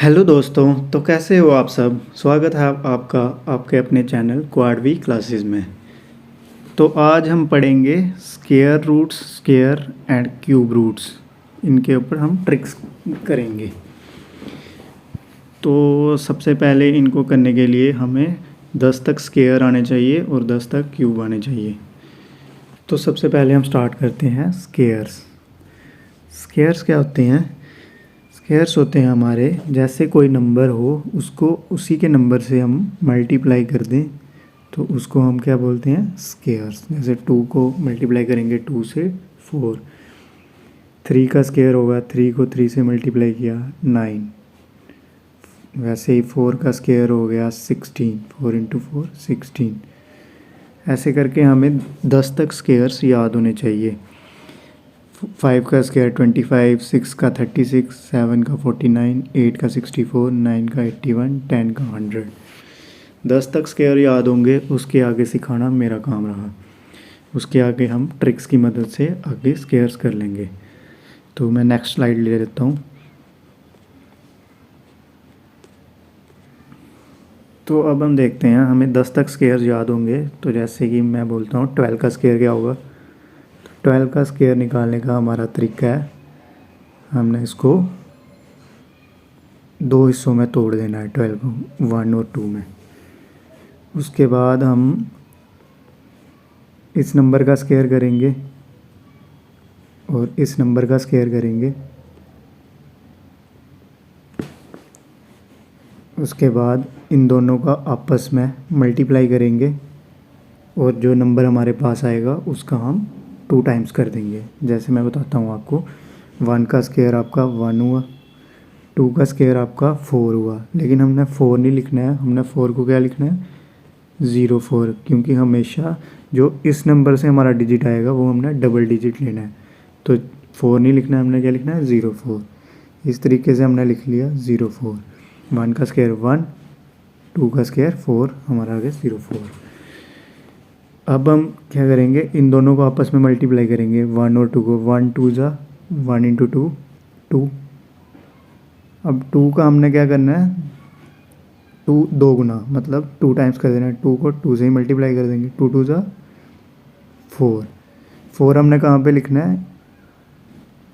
Hello दोस्तों। तो कैसे हो आप सब। स्वागत है आपका आपके अपने चैनल क्वाडवी क्लासेस में। तो आज हम पढ़ेंगे square roots, square and cube roots. इनके ऊपर हम ट्रिक्स करेंगे। तो सबसे पहले इनको करने के लिए हमें 10 तक स्क्वायर आने चाहिए और 10 तक क्यूब आने चाहिए। तो सबसे पहले हम स्टार्ट करते हैं स्क्वायर्स। स्क्वायर्स क्या होते हैं? स्क्वायर्स होते हैं हमारे, जैसे कोई नंबर हो उसको उसी के नंबर से हम मल्टीप्लाई कर दें तो उसको हम क्या बोलते हैं? स्क्वायर्स। जैसे 2 को मल्टीप्लाई करेंगे 2 से 4, 3 का स्क्वायर होगा, 3 को 3 से मल्टीप्लाई किया 9, वैसे ही 4 का स्क्वायर हो गया 16, 4 इंटू 4 16। ऐसे करके हमें 10 तक स्क्वायर्स याद होने चाहिए। 5 का स्क्वायर 25, 6 का 36, 7 का 49, 8 का 64, 9 का 81, 10 का 100। 10 तक स्क्वायर याद होंगे, उसके आगे सिखाना मेरा काम रहा। उसके आगे हम ट्रिक्स की मदद से आगे स्क्वायर्स कर लेंगे। तो मैं नेक्स्ट स्लाइड ले लेता हूँ। तो अब हम देखते हैं हमें 10 तक स्क्वायर्स याद होंगे। तो जैसे कि मैं बोलता हूँ 12 का स्क्वायर क्या होगा। 12 का स्क्वायर निकालने का हमारा तरीका है, हमने इसको 2 हिस्सों में तोड़ देना है 12 को, 1 और 2 में। उसके बाद हम इस नंबर का स्क्वायर करेंगे और इस नंबर का स्क्वायर करेंगे। उसके बाद इन दोनों का आपस में मल्टीप्लाई करेंगे और जो नंबर हमारे पास आएगा उसका हम 2 टाइम्स कर देंगे। जैसे मैं बताता हूँ आपको, 1 का स्क्वायर आपका 1 हुआ, 2 का स्क्वायर आपका 4 हुआ। लेकिन हमने 4 नहीं लिखना है, हमने 4 को क्या लिखना है? 04, क्योंकि हमेशा जो इस नंबर से हमारा डिजिट आएगा वो हमने डबल डिजिट लेना है। तो 4 नहीं लिखना है, हमने क्या लिखना है? 04। इस तरीके से हमने लिख लिया 04। 1 का स्क्वायर 1, 2 का स्क्वायर 4, हमारा आ गया 04। अब हम क्या करेंगे? इन दोनों को आपस में मल्टीप्लाई करेंगे, 1 और 2 को। 1 2 जा 1 इंटू 2 2। अब 2 का हमने क्या करना है? 2 2 गुना, मतलब 2 टाइम्स कर देना है। 2 को 2 से ही मल्टीप्लाई कर देंगे, 2 2 जा 4। 4 हमने कहाँ पे लिखना है?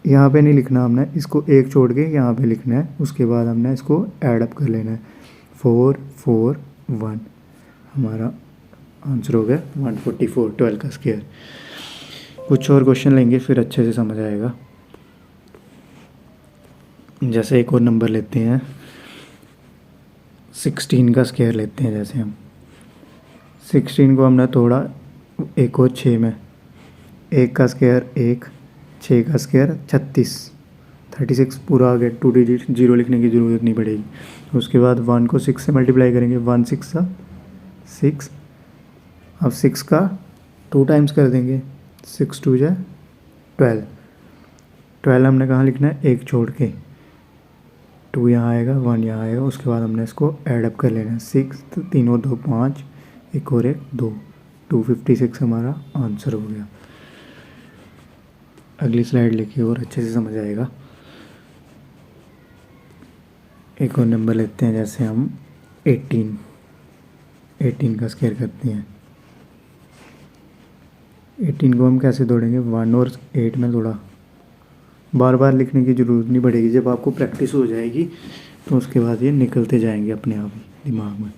यहाँ पे नहीं लिखना, हमने इसको एक छोड़ के यहाँ पे लिखना है। उसके बाद हमने इसको ऐड अप कर लेना है, 4 4 1। हमारा आंसर हो गया 144, 12 का स्क्वायर। कुछ और क्वेश्चन लेंगे फिर अच्छे से समझ आएगा। जैसे एक और नंबर लेते हैं, 16 का स्क्वायर लेते हैं। जैसे हम 16 को हमने तोड़ा एक और 6 में, 1 का स्क्वायर 1, 6 का स्क्वायर 36, 36 पूरा आ गया। 2 डिजिट, 0 लिखने की ज़रूरत नहीं पड़ेगी। उसके बाद 1 को 6 से मल्टीप्लाई करेंगे, 1 6 सा 6। अब 6 का 2 टाइम्स कर देंगे, 6 2 जा 12। 12 हमने कहाँ लिखना है? एक छोड़ के, 2 यहाँ आएगा, 1 यहाँ आएगा। उसके बाद हमने इसको ऐड अप कर लेना है, 6 तो 3 और 2 5, एक और 1 2, 256 हमारा आंसर हो गया। अगली स्लाइड लेके और अच्छे से समझ आएगा। एक और नंबर लेते हैं, जैसे हम 18 का स्क्वायर करते हैं। 18 को हम कैसे तोड़ेंगे? 1 और 8 में तोड़ा। बार बार लिखने की ज़रूरत नहीं पड़ेगी, जब आपको प्रैक्टिस हो जाएगी तो उसके बाद ये निकलते जाएंगे अपने आप ही दिमाग में।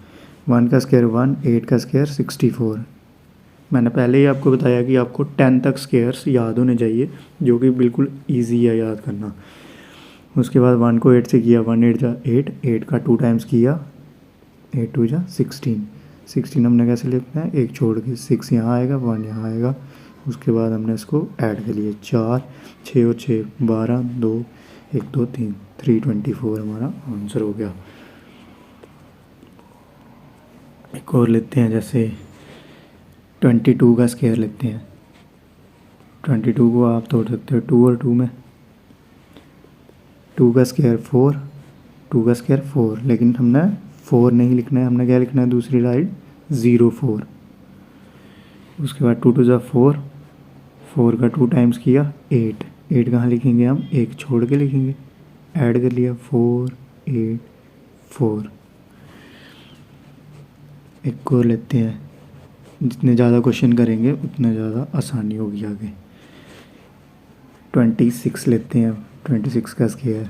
1 का स्क्वायर 1, 8 का स्क्वायर 64। मैंने पहले ही आपको बताया कि आपको 10 तक स्क्वायर्स याद होने चाहिए, जो कि बिल्कुल ईजी है याद करना। उसके बाद 1 को 8 से किया, 1 8 जा 8, 8 का 2 टाइम्स किया, 8 2 जा 16। 16 हमने कैसे लिखना है? एक छोड़ के, 6 यहाँ आएगा, 1 यहाँ आएगा। उसके बाद हमने इसको ऐड कर लिया, 4 6 और 6 12, 2 1 2 3, 324 हमारा आंसर हो गया। एक और लेते हैं, जैसे 22 का स्क्वायर लेते हैं। 22 को आप तोड़ सकते हो 2 और 2 में। 2 का स्क्वायर 4, 2 का स्क्वायर 4, लेकिन हमने 4 नहीं लिखना है, हमने क्या लिखना है? दूसरी साइड 04। उसके बाद 2 2 जा 4, 4 का 2 टाइम्स किया 8, 8 कहाँ लिखेंगे? हम एक छोड़ के लिखेंगे, ऐड कर लिया 4 8 4। एक और लेते हैं, जितने ज़्यादा क्वेश्चन करेंगे उतना ज़्यादा आसानी होगी आगे। 26 लेते हैं। 26 का स्क्वायर,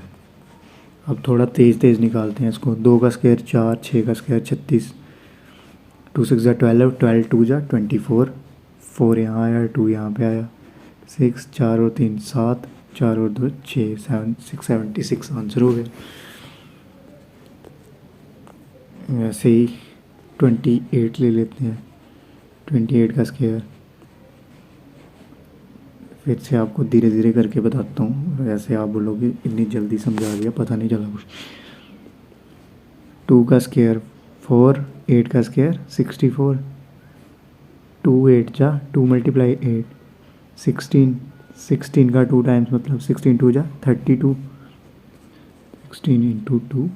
अब थोड़ा तेज़ तेज़ निकालते हैं इसको। 2 का स्क्वायर 4, 6 का स्क्वायर 36, 2 6 12, 12 2 24, 4 यहाँ आया, 2 यहाँ पे आया, 6, 4 और 3 7, 4 और 2 6, 7 6 76 आंसर हो गया। वैसे ही 28 ले लेते हैं। 28 का स्क्वायर, फिर से आपको धीरे धीरे करके बताता हूँ, वैसे आप बोलोगे इतनी जल्दी समझा दिया, पता नहीं चला कुछ। 2 का स्क्वायर 4, 8 का स्क्वायर 64, 2 8 जा 2 × 8 16, 16 का 2 टाइम्स मतलब 16 2 जा 32, 16 × 2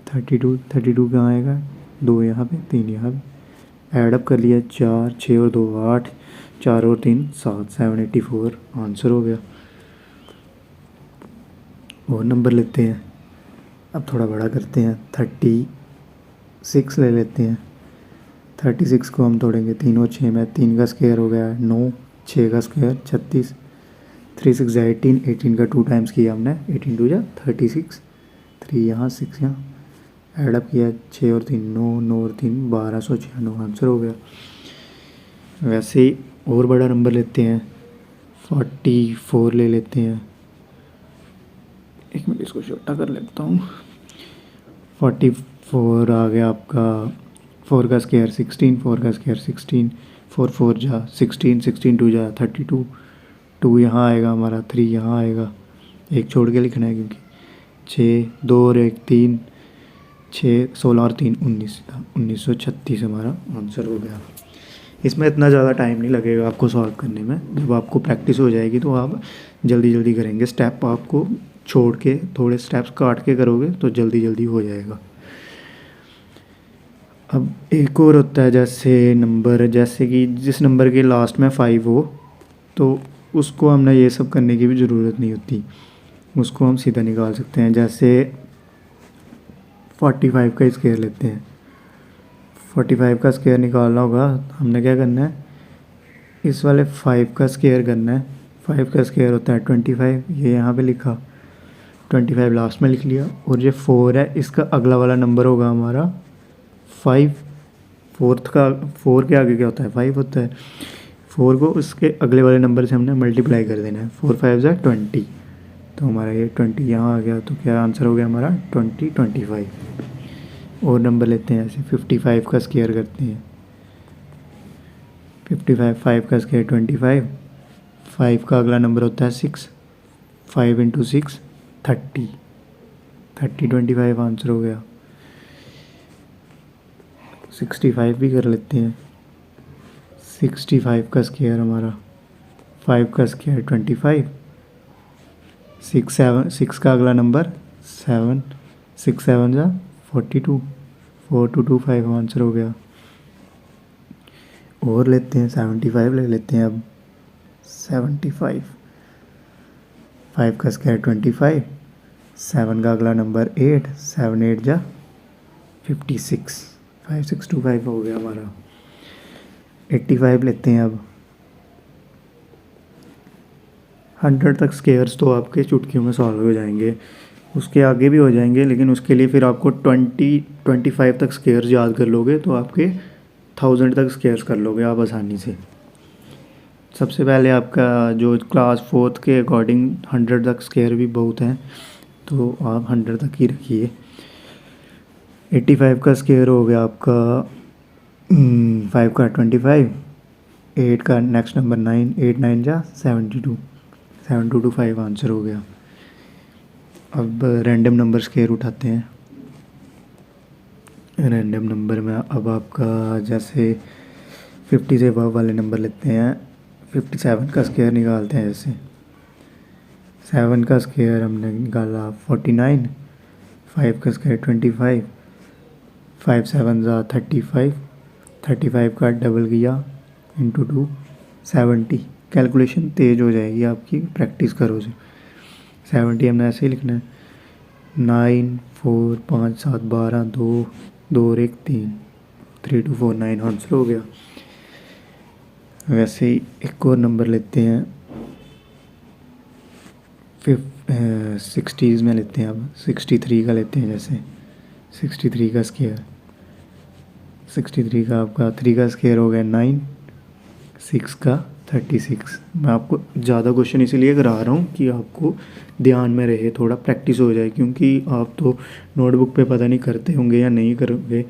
32, 32 कहाँ आएगा, 2 यहाँ पे 3 यहाँ पे, ऐड अप कर लिया 4 6 और 2 8, 4 और 3 7, 784 आंसर हो गया। और नंबर लेते हैं, अब थोड़ा बड़ा करते हैं। 36 ले लेते हैं। 36 को हम तोड़ेंगे 3 और 6 में, 3 का स्क्वायर हो गया 9, 6 का स्क्वायर 36, 3 6 18, 18 का 2 टाइम्स किया हमने, 18 2 जा 36, 3 यहाँ 6 यहाँ, ऐडअप किया 6 और 3 9, 9 और 3 1296 आंसर हो गया। वैसे ही और बड़ा नंबर लेते हैं। 44 ले लेते हैं। एक मिनट इसको छोटा कर लेता हूँ। 44 आ गया आपका। 4 का स्क्वायर 16, 4 का स्क्वायर 16, 4 4 जा 16, 16 2 जा 32, 2 यहाँ आएगा हमारा, 3 यहाँ आएगा, एक छोड़ के लिखना है क्योंकि 6 2 और 1 3, 6 16 और 3 19 था, 1936 हमारा आंसर हो गया। इसमें इतना ज़्यादा टाइम नहीं लगेगा आपको सॉल्व करने में, जब आपको प्रैक्टिस हो जाएगी तो आप जल्दी जल्दी करेंगे। स्टेप आपको छोड़ के थोड़े स्टेप्स काट के करोगे तो जल्दी जल्दी हो जाएगा। अब एक और होता है जैसे नंबर, जैसे कि जिस नंबर के लास्ट में 5 हो तो उसको हमने ये सब करने की भी ज़रूरत नहीं होती, उसको हम सीधा निकाल सकते हैं। जैसे 45 का स्क्वायर लेते हैं। 45 का स्क्वायर निकालना होगा, हमने क्या करना है, इस वाले 5 का स्क्वायर करना है। 5 का स्क्वायर होता है 25, ये यहाँ पे लिखा, 25 लास्ट में लिख लिया। और ये 4 है, इसका अगला वाला नंबर होगा हमारा 5। 4 के आगे क्या होता है, 5 होता है। 4 को उसके अगले वाले नंबर से हमने मल्टीप्लाई कर देना है। 4 5 जा 20, तो हमारा ये 20 यहाँ आ गया, तो क्या आंसर हो गया हमारा 20 25। और नंबर लेते हैं ऐसे 55 का स्क्वायर करते हैं। 55 5 का स्क्वायर 25, 5 का अगला नंबर होता है 6, 5 × 6 30, 30 25 आंसर हो गया। 65 भी कर लेते हैं। 65 का स्क्वायर हमारा, 5 का स्क्वायर 25, 6 का अगला नंबर 7, 6 7 जा 42, 4225 आंसर हो गया। और लेते हैं 75 ले लेते हैं अब। 75, 5 का स्क्वायर 25, 7 का अगला नंबर 8, 7 8 जा 56, 5625 हो गया हमारा। 85 लेते हैं अब। 100 तक स्क्वायर्स तो आपके चुटकियों में सॉल्व हो जाएंगे, उसके आगे भी हो जाएंगे, लेकिन उसके लिए फिर आपको 25 तक स्क्वायर्स याद कर लोगे तो आपके 1000 तक स्क्वायर्स कर लोगे आप आसानी से। सबसे पहले आपका जो क्लास 4th के अकॉर्डिंग 100 तक स्क्वायर भी बहुत हैं, तो आप 100 तक ही रखिए। 85 का स्क्वायर हो गया आपका 5 का 25, 8 का नेक्स्ट नंबर 9, 8 9 जा 72, 7225 आंसर हो गया। अब रैंडम नंबर स्क्वायर उठाते हैं। रैंडम नंबर में अब आपका जैसे 50 से अबव वाले नंबर लेते हैं। 57 का स्क्वायर निकालते हैं। जैसे 7 का स्क्वायर हमने निकाला 49, 5 का स्क्वायर 25, 5 7 जा 35, 35 का डबल किया इंटू 2 70। कैलकुलेशन तेज़ हो जाएगी आपकी, प्रैक्टिस करो से। 70 हमने ऐसे ही लिखना है। 9 4 5 7 12 2 2 और 1 3 3 2 4 9 आंसर हो गया। वैसे ही एक और नंबर लेते हैं, 60s में लेते हैं। अब 63 का लेते हैं। जैसे 63 का स्क्वायर, 63 का आपका 3 का स्क्वायर हो गया 9, 6 का 36। मैं आपको ज़्यादा क्वेश्चन इसीलिए करा रहा हूँ कि आपको ध्यान में रहे, थोड़ा प्रैक्टिस हो जाए, क्योंकि आप तो नोटबुक पे पता नहीं करते होंगे या नहीं करोगे,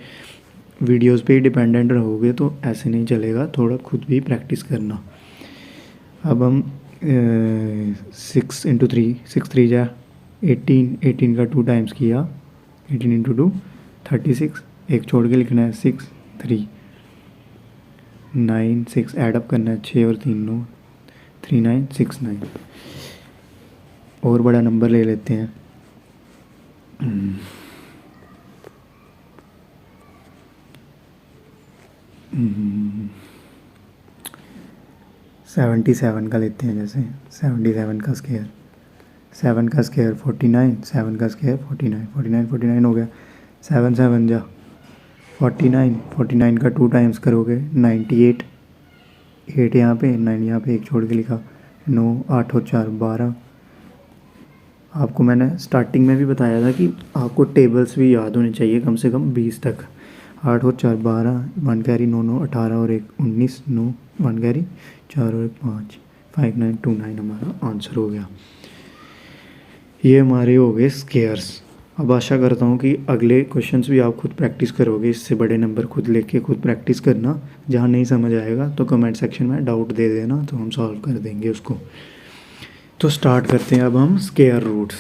वीडियोस पे ही डिपेंडेंट रहोगे, तो ऐसे नहीं चलेगा, थोड़ा खुद भी प्रैक्टिस करना। अब हम 6 इंटू 3, 6 3 जा 18, 18 का 2 टाइम्स किया, 18 इंटू 2 36, एक छोड़ के लिखना है 6 3 9 6 ऐडअप करना है, 6 और 3 9 3 9 6 9। और बड़ा नंबर ले लेते हैं, 77 का लेते हैं। जैसे 77 का स्क्वायर, 7 का स्क्वायर 49, 7 का स्क्वायर 49, 49 49 हो गया, 7 7 जा 49, 49 का 2 टाइम्स करोगे 98, 8 यहाँ पे 9 यहाँ पे, एक छोड़ के लिखा 9, 8 और 4 12। आपको मैंने स्टार्टिंग में भी बताया था कि आपको टेबल्स भी याद होने चाहिए, कम से कम 20 तक। 8 और 4 12, 1 कैरी 9 9 18 और 1 19 9, 1 कैरी 4 और 1 5 5 9 2 9 हमारा आंसर हो गया। ये हमारे हो गए स्केयर्स। अब आशा करता हूँ कि अगले क्वेश्चंस भी आप खुद प्रैक्टिस करोगे, इससे बड़े नंबर खुद लेके खुद प्रैक्टिस करना। जहाँ नहीं समझ आएगा तो कमेंट सेक्शन में डाउट दे देना, तो हम सॉल्व कर देंगे उसको। तो स्टार्ट करते हैं अब हम स्केयर रूट्स।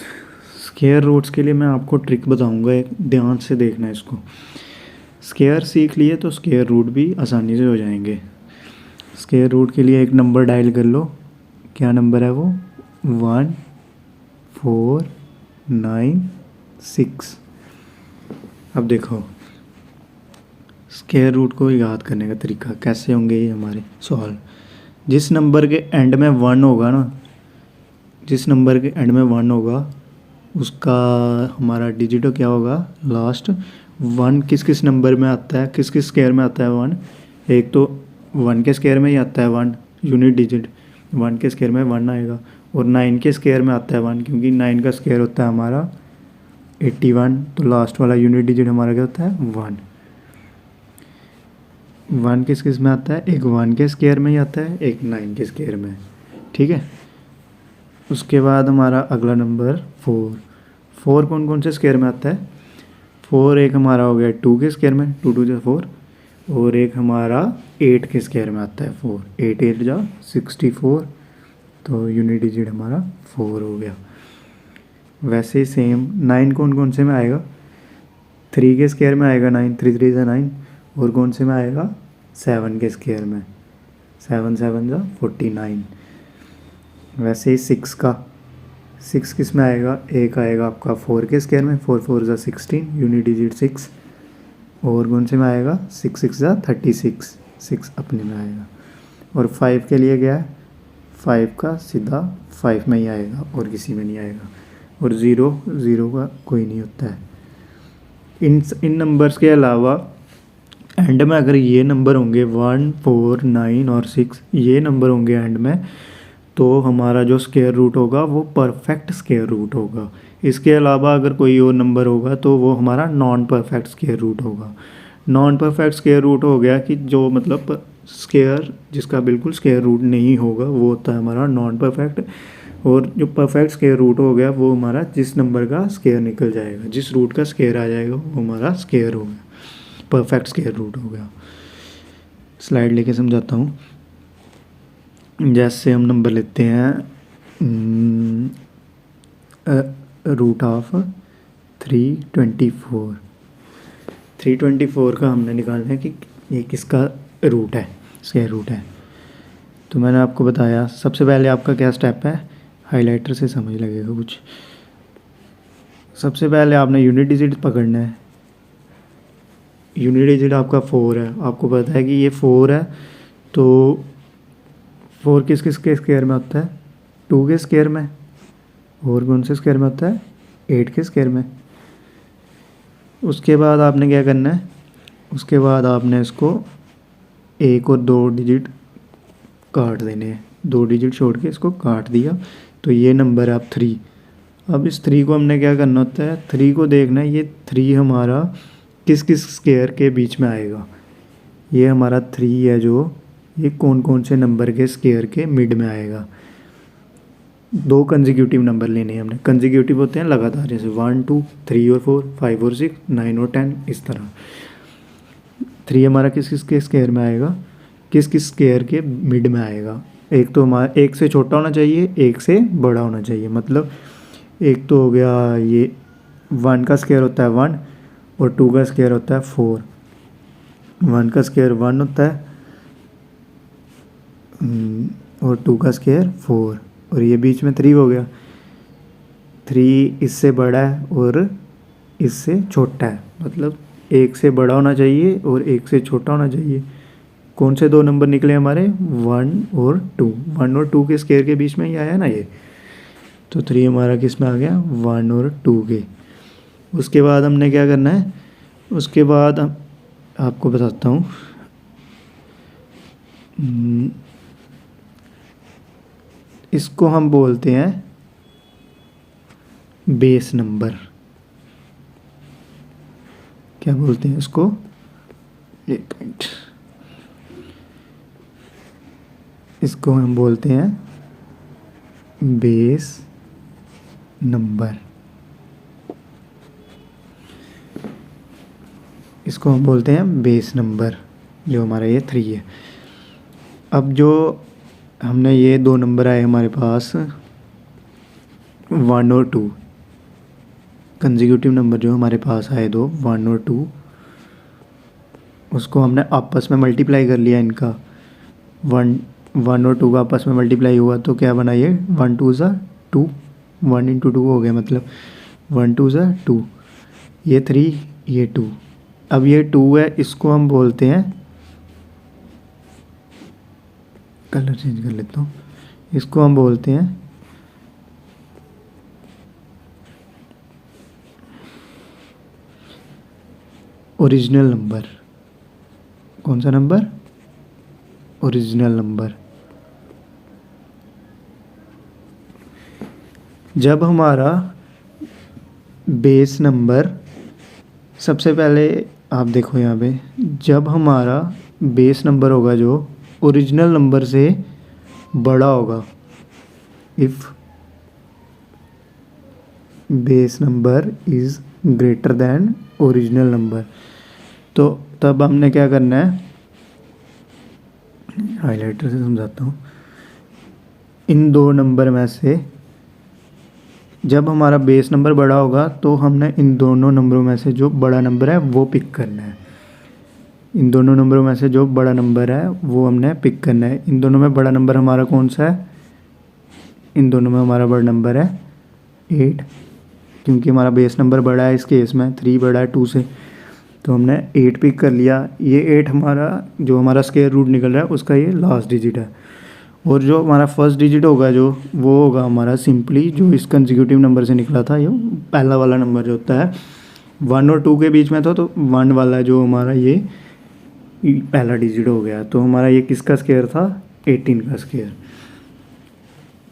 स्केयर रूट्स के लिए मैं आपको ट्रिक बताऊंगा, एक ध्यान से देखना है इसको। स्केयर सीख लिए तो स्केयर रूट भी आसानी से हो जाएंगे। स्केयर रूट के लिए एक नंबर डायल कर लो, क्या नंबर है वो, 1 4 9 6। अब देखो स्केयर रूट को याद करने का तरीका कैसे होंगे ये हमारे सॉल्व। जिस नंबर के एंड में 1 होगा ना, जिस नंबर के एंड में 1 होगा उसका हमारा डिजिट क्या होगा लास्ट। 1 किस किस नंबर में आता है, किस किस स्क्वायर में आता है 1, एक तो 1 के स्क्वायर में ही आता है 1 यूनिट डिजिट, 1 के स्क्वायर में 1 आएगा। और 9 के स्क्वायर में आता है 1, क्योंकि 9 का स्क्वायर होता है हमारा 81, तो लास्ट वाला यूनिट डिजिट हमारा क्या होता है 1। 1 किस किस में आता है, एक 1 के स्क्वायर में ही आता है, एक 9 के स्क्वायर में, ठीक है। उसके बाद हमारा अगला नंबर 4। 4 कौन कौन से स्क्वायर में आता है, 4 एक हमारा हो गया 2 के स्क्वायर में, 2 2 जा 4, और एक हमारा 8 के स्क्वायर में आता है 4, 8 8 जा 64, तो यूनिट डिजिट हमारा 4 हो गया। वैसे ही सेम 9 कौन कौन से में आएगा, 3 के स्क्वायर में आएगा 9, 3 3 जा 9, और कौन से में आएगा 7 के स्क्वायर में, 7 7 जा 49। वैसे ही 6 का, 6 किस में आएगा, एक आएगा आपका 4 के स्क्वायर में, 4 4 जा 16 यूनिट डिजिट 6, और कौन से में आएगा 6 6 जा 36, 6 अपने में आएगा। और 5 के लिए क्या है, 5 का सीधा 5 में ही आएगा और किसी में नहीं आएगा। और 0 0 का कोई नहीं होता है। इन नंबर्स के अलावा एंड में अगर ये नंबर होंगे 1 4 9 और 6, ये नंबर होंगे एंड में, तो हमारा जो स्क्वायर रूट होगा वो परफेक्ट स्क्वायर रूट होगा। इसके अलावा अगर कोई और नंबर होगा तो वो हमारा नॉन परफेक्ट स्क्वायर रूट होगा। नॉन परफेक्ट स्क्वायर रूट हो गया कि जो मतलब स्क्वायर जिसका बिल्कुल स्क्वायर रूट नहीं होगा, वो होता है हमारा नॉन परफेक्ट। और जो परफेक्ट स्क्वायर रूट हो गया वो हमारा जिस नंबर का स्क्वायर निकल जाएगा, जिस रूट का स्क्वायर आ जाएगा वो हमारा स्क्वायर हो गया, परफेक्ट स्क्वायर रूट हो गया। स्लाइड लेके समझाता हूँ। जैसे हम नंबर लेते हैं रूट ऑफ 324। 324 का हमने निकालना है कि ये किसका रूट है, स्क्वायर रूट है। तो मैंने आपको बताया सबसे पहले आपका क्या स्टेप है, हाइलाइटर से समझ लगेगा कुछ। सबसे पहले आपने यूनिट डिजिट पकड़ना है। यूनिट डिजिट आपका 4 है, आपको पता है कि ये 4 है, तो 4 किस किस के स्क्वायर में होता है, 2 के स्क्वायर में, और कौन से स्क्वायर में होता है 8 के स्क्वायर में। उसके बाद आपने क्या करना है, उसके बाद आपने इसको 1 और 2 डिजिट काट देने हैं, 2 डिजिट छोड़ के इसको काट दिया तो ये नंबर है आप 3। अब इस 3 को हमने क्या करना होता है, 3 को देखना है ये 3 हमारा किस किस स्क्वायर के बीच में आएगा। ये हमारा 3 है जो ये कौन कौन से नंबर के स्क्वायर के मिड में आएगा। 2 कंसेक्यूटिव नंबर लेने हैं हमने, कंसेक्यूटिव होते हैं लगातार, जैसे 1 2 3 और 4 5 और 6 9 और 10 इस तरह। 3 हमारा किस किस के स्क्वायर में आएगा, किस किस स्क्वायर के मिड में आएगा। एक तो हमारा 1 से छोटा होना चाहिए, 1 से बड़ा होना चाहिए। मतलब एक तो हो गया ये 1 का स्क्वायर होता है 1 और 2 का स्क्वायर होता है 4। 1 का स्क्वायर 1 होता है और 2 का स्क्वायर 4 और ये बीच में 3 हो गया। 3 इससे बड़ा है और इससे छोटा है, मतलब 1 से बड़ा होना चाहिए और 1 से छोटा होना चाहिए। कौन से 2 नंबर निकले हमारे, 1 और 2। 1 और 2 के स्क्वायर के बीच में ही आया ना ये, तो 3 हमारा किस में आ गया, 1 और 2 के। उसके बाद हमने क्या करना है, उसके बाद हम आपको बताता हूँ। इसको हम बोलते हैं बेस नंबर। क्या बोलते हैं इसको, एक मिनट, इसको हम बोलते हैं बेस नंबर। इसको हम बोलते हैं बेस नंबर, जो हमारा ये 3 है। अब जो हमने ये 2 नंबर आए हमारे पास 1 और 2, कंसेक्यूटिव नंबर जो हमारे पास आए 2 1 और 2, उसको हमने आपस में मल्टीप्लाई कर लिया। इनका 1 और 2 का आपस में मल्टीप्लाई हुआ तो क्या बना ये, 1 2 ज़ा 2, 1 इंटू 2 हो गया, मतलब 1 2 ज़ा 2, ये 3 ये 2। अब ये 2 है, इसको हम बोलते हैं, कलर चेंज कर लेता हूँ, इसको हम बोलते हैं ओरिजिनल नंबर। कौन सा नंबर, ओरिजिनल नंबर। जब हमारा बेस नंबर, सबसे पहले आप देखो यहाँ पे, जब हमारा बेस नंबर होगा जो ओरिजिनल नंबर से बड़ा होगा, if base number is greater than original number, तो तब हमने क्या करना है, हाइलाइटर से समझाता हूँ। इन 2 नंबर में से जब हमारा बेस नंबर बड़ा होगा तो हमने इन दोनों नंबरों में से जो बड़ा नंबर है वो पिक करना है। इन दोनों नंबरों में से जो बड़ा नंबर है वो हमने पिक करना है। इन दोनों में बड़ा नंबर हमारा कौन सा है, इन दोनों में हमारा बड़ा नंबर है 8, क्योंकि हमारा बेस नंबर बड़ा है, इस केस में 3 बड़ा है 2 से, तो हमने 8 पिक कर लिया। ये 8 हमारा जो हमारा स्क्वायर रूट निकल रहा है उसका ये लास्ट डिजिट है। और जो हमारा फर्स्ट डिजिट होगा जो, वो होगा हमारा सिंपली जो इस कंसेक्यूटिव नंबर से निकला था, ये पहला वाला नंबर जो होता है 1 और 2 के बीच में था, तो 1 वाला जो हमारा ये पहला डिजिट हो गया। तो हमारा ये किसका स्क्वायर था, 18 का स्क्वायर।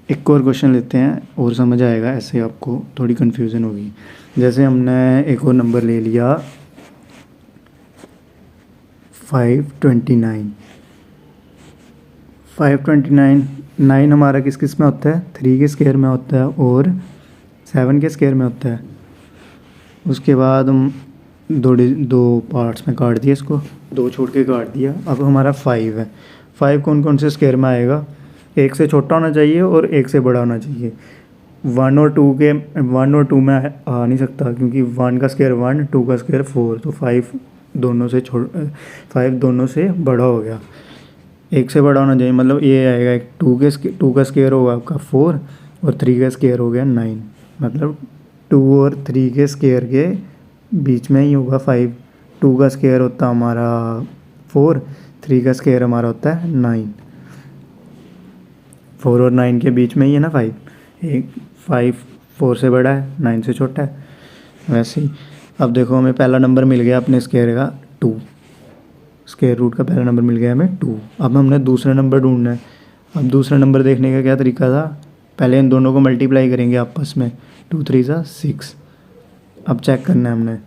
एक और क्वेश्चन लेते हैं और समझ आएगा, ऐसे आपको थोड़ी कन्फ्यूज़न होगी। जैसे हमने एक और नंबर ले लिया 529। 529, 9 हमारा किस किस में होता है, 3 के स्क्वायर में होता है और 7 के स्क्वायर में होता है। उसके बाद हम दो पार्ट्स में काट दिया, इसको 2 छोड़ के काट दिया। अब हमारा 5 है। 5 कौन कौन से स्क्वायर में आएगा, 1 से छोटा होना चाहिए और 1 से बड़ा होना चाहिए। 1 और 2 में आ नहीं सकता, क्योंकि 1 का स्क्वायर 1, 2 का स्क्वायर 4, तो 5 दोनों से बड़ा हो गया। 1 से बड़ा होना चाहिए, मतलब ये आएगा 2 का स्क्वायर होगा आपका 4 और 3 का स्क्वायर हो गया 9, मतलब 2 और 3 के स्क्वायर के बीच में ही होगा 5। 2 का स्क्वायर होता है हमारा 4, 3 का स्क्वायर हमारा होता है 9। 4 और 9 के बीच में ही है ना 5। 5 4 से बड़ा है, 9 से छोटा है। वैसे ही अब देखो हमें पहला नंबर मिल गया अपने स्क्वायर का 2, स्क्वायर रूट का पहला नंबर मिल गया हमें 2। अब हमने दूसरा नंबर ढूंढना है। अब दूसरा नंबर देखने का क्या तरीका था, पहले इन दोनों को मल्टीप्लाई करेंगे आपस में, 2 3 ज़ा 6। अब चेक करना है हमने,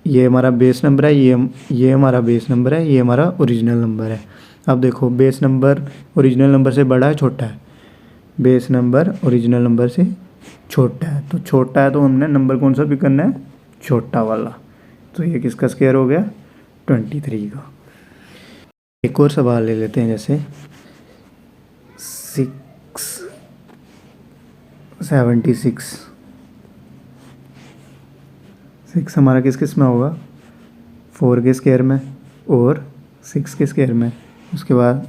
ये हमारा बेस नंबर है, ये हमारा बेस नंबर है, ये हमारा ओरिजिनल नंबर है। अब देखो बेस नंबर ओरिजिनल नंबर से बड़ा है छोटा है, बेस नंबर ओरिजिनल नंबर से छोटा है, तो छोटा है तो हमने नंबर कौन सा पिक करना है, छोटा वाला। तो ये किसका स्क्वायर हो गया, 23 का। एक और सवाल ले लेते हैं, जैसे 6 हमारा किस किस में होगा, 4 के स्क्वायर में और 6 के स्क्वायर में। उसके बाद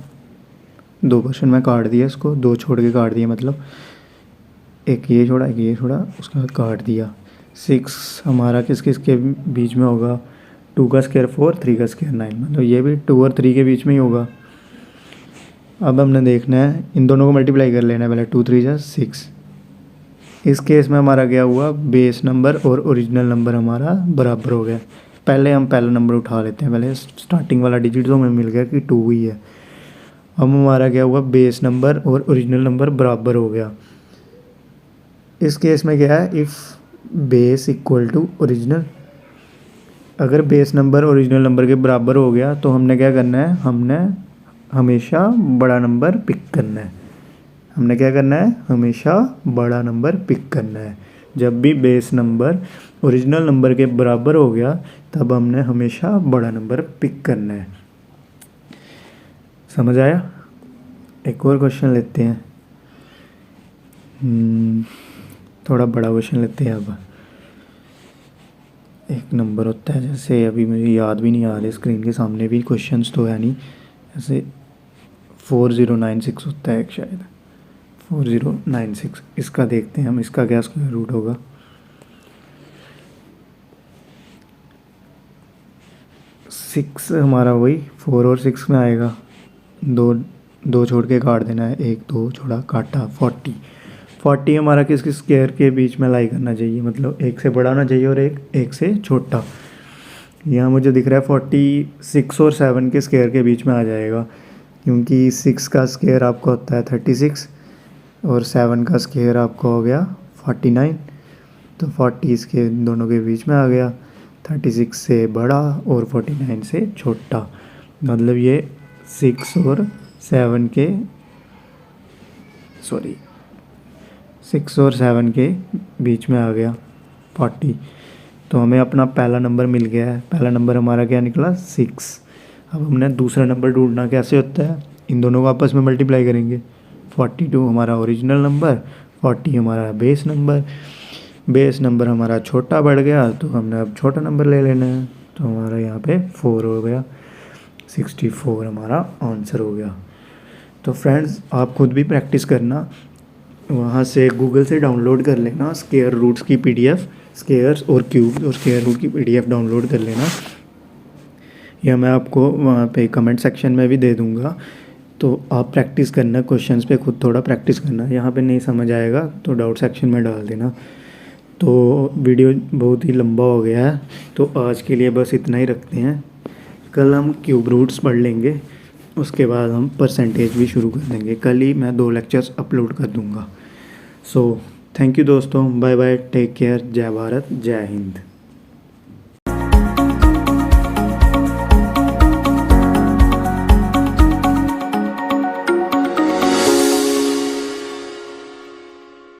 2 क्वेश्चन में काट दिया इसको, 2 छोड़ के काट दिया, मतलब एक ये छोड़ा एक ये छोड़ा, उसके बाद काट दिया। 6 हमारा किस किस के बीच में होगा, 2 का स्क्वायर 4, 3 का स्क्वायर 9, मतलब ये भी 2 और 3 के बीच में ही होगा। अब हमने देखना है, इन दोनों को मल्टीप्लाई कर लेना है पहले, 2 3 ज़ा 6। इस केस में हमारा क्या हुआ, बेस नंबर और ओरिजिनल नंबर हमारा बराबर हो गया। पहले हम पहला नंबर उठा लेते हैं, पहले स्टार्टिंग वाला डिजिट तो हमें मिल गया कि 2 ही है। अब हमारा क्या हुआ, बेस नंबर और ओरिजिनल नंबर बराबर हो गया। इस केस में क्या है, if base equal to original, अगर बेस नंबर ओरिजिनल नंबर के बराबर हो गया तो हमने क्या करना है, हमने हमेशा बड़ा नंबर पिक करना है। हमने क्या करना है, हमेशा बड़ा नंबर पिक करना है। जब भी बेस नंबर ओरिजिनल नंबर के बराबर हो गया तब हमने हमेशा बड़ा नंबर पिक करना है। समझ आया? एक और क्वेश्चन लेते हैं, थोड़ा बड़ा क्वेश्चन लेते हैं। अब एक नंबर होता है, जैसे अभी मुझे याद भी नहीं आ रहा, स्क्रीन के सामने भी क्वेश्चंस तो है नहीं, जैसे 4096 होता है एक, शायद 4096। इसका देखते हैं हम, इसका क्या स्क्वायर रूट होगा। सिक्स हमारा वही 4 और 6 में आएगा, दो छोड़ के काट देना है, 1 2 छोड़ा काटा, 40 हमारा किस किस स्क्वायर के बीच में लाई करना चाहिए, मतलब एक से बड़ा होना चाहिए और एक से छोटा। यहाँ मुझे दिख रहा है 46 और 7 के स्क्वायर के बीच में आ जाएगा, क्योंकि 6 का स्क्वायर आपका होता है 36 और 7 का स्क्वायर आपका हो गया 49, तो 40 इसके दोनों के बीच में आ गया, 36 से बड़ा और 49 से छोटा, मतलब ये 6 और 7 के 6 और 7 के बीच में आ गया 40। तो हमें अपना पहला नंबर मिल गया है, पहला नंबर हमारा क्या निकला, 6। अब हमने दूसरा नंबर ढूंढना कैसे होता है, इन दोनों को आपस में मल्टीप्लाई करेंगे। 42 हमारा ओरिजिनल नंबर, 40 हमारा बेस नंबर हमारा छोटा बढ़ गया, तो हमने अब छोटा नंबर ले लेना है, तो हमारा यहाँ पे 4 हो गया, 64 हमारा आंसर हो गया। तो फ्रेंड्स आप खुद भी प्रैक्टिस करना, वहाँ से गूगल से डाउनलोड कर लेना स्क्वायर रूट्स की पीडीएफ, स्क्वायर्स और क्यूब और स्क्वायर रूट की पीडीएफ डाउनलोड कर लेना, या मैं आपको वहाँ पे कमेंट सेक्शन में भी दे दूँगा। तो आप प्रैक्टिस करना, क्वेश्चंस पे खुद थोड़ा प्रैक्टिस करना, यहाँ पे नहीं समझ आएगा तो डाउट सेक्शन में डाल देना। तो वीडियो बहुत ही लंबा हो गया है, तो आज के लिए बस इतना ही रखते हैं। कल हम क्यूब रूट्स पढ़ लेंगे, उसके बाद हम परसेंटेज भी शुरू कर देंगे। कल ही मैं 2 लेक्चर्स अपलोड कर दूँगा। सो थैंक यू दोस्तों, बाय बाय, टेक केयर, जय भारत, जय हिंद।